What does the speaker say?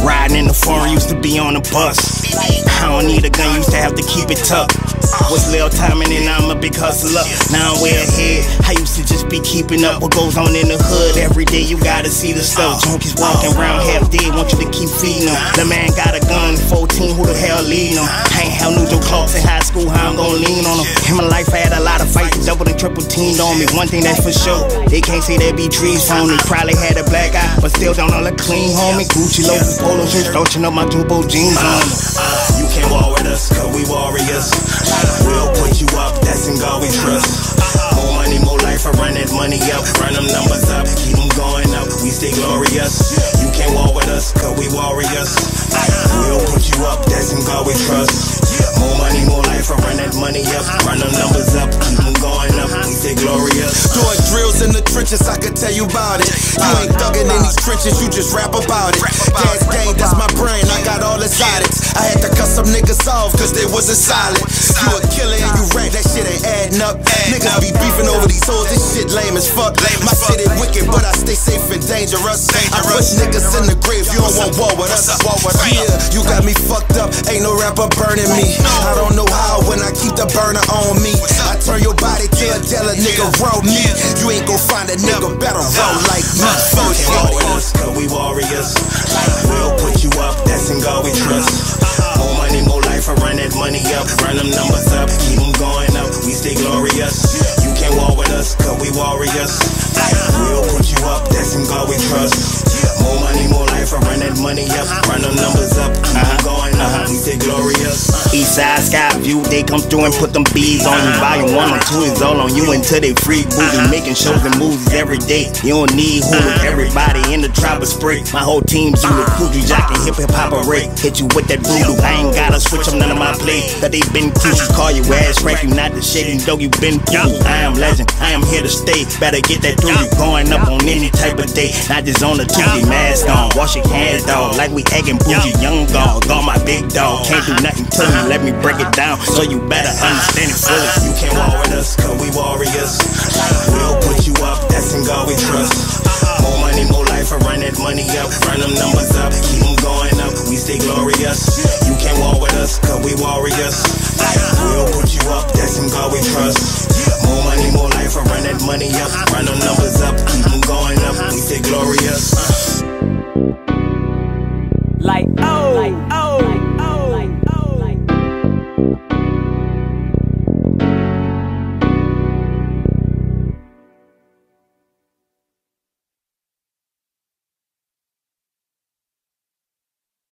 Riding in the foreign, used to be on a bus. I don't need a gun, used to have to keep it tucked. Was little timing and I'm a big hustler. Now I'm way ahead. I used to just be keeping up what goes on in the hood. Every day you gotta see the stuff. Junkies walking around half dead, want you to keep feeding them. The man got a gun, 14, who the hell leading them? I ain't have New Joe Clarks in high school, how I'm gonna lean on them. In my life I had a lot of fights, double and triple teamed on me. One thing that's for sure, they can't say that be trees phony. Probably had a black eye, but still don't all look clean, homie. Gucci loafers, polo shirts, starching up my Jumbo jeans on them. You can't war with us, cause we warriors. We'll put you up, that's in God we trust. More money, more life, I run that money up. Run them numbers up, keep them going up, we stay glorious. You can't war with us, cause we warriors. We'll put you up, that's in God we trust. More money, more life, I run that money up. Run them numbers up, keep them going up, we stay glorious. Doing drills in the trenches, I could tell you about it. You ain't thugging in these trenches, you just rap about it. Gas gang, that's my brain, I got all the addicts. I had to cut some niggas off, cause they wasn't silent. You a killer and you rank, that shit ain't adding up. Niggas be beefing over these hoes, this shit lame as fuck. My shit ain't wicked, but I stay safe and dangerous. I push niggas in the grave, you don't want war with us. Yeah, you got me fucked up, ain't no rapper burning me. I don't know how when I keep the burner on me. I turn your body to a dealer, nigga, roll me. You ain't gon' find a nigga better roll like me. You can't war with us, cause we warriors. We'll put you up, that's in God we trust. More money, more life, I run that money up. Run them numbers up, keep them going up, we stay glorious. You can't war with us, cause we warriors. We'll put you up, that's in God we trust. More money, more life, I run that money up. Run them numbers up, keep them going up, we stay glorious. Eastside Sky View, they come through and put them bees on you. Volume 1 or 2 is all on you until they free booty. Making shows and movies every day. You don't need Hulu, everybody in the tribe of spray. My whole team Zulu, Kuju, jockin', hip-hop array. Hit you with that voodoo, I ain't gotta switch up none of my plays. That they been crucial, call you ass rank, you not the shaking dog, you been cool. I am legend, I am here to stay. Better get that through you, going up on any type of day. Not just on the Tuesday, mask on, wash your hands dog, like we egging bougie. Young dog, got my big dog, can't do nothing to me. Let me break it down, so you better understand it fully. You can't war with us, cause we warriors. We'll put you up, that's in God we trust. More money, more life, I run that money up. Run them numbers up, keep them going up, we stay glorious. You can't war with us, cause we warriors. We'll put you up, that's in God we trust. More money, more life, I run that money up. Run them numbers up, keep them going up, we stay glorious. Like, oh.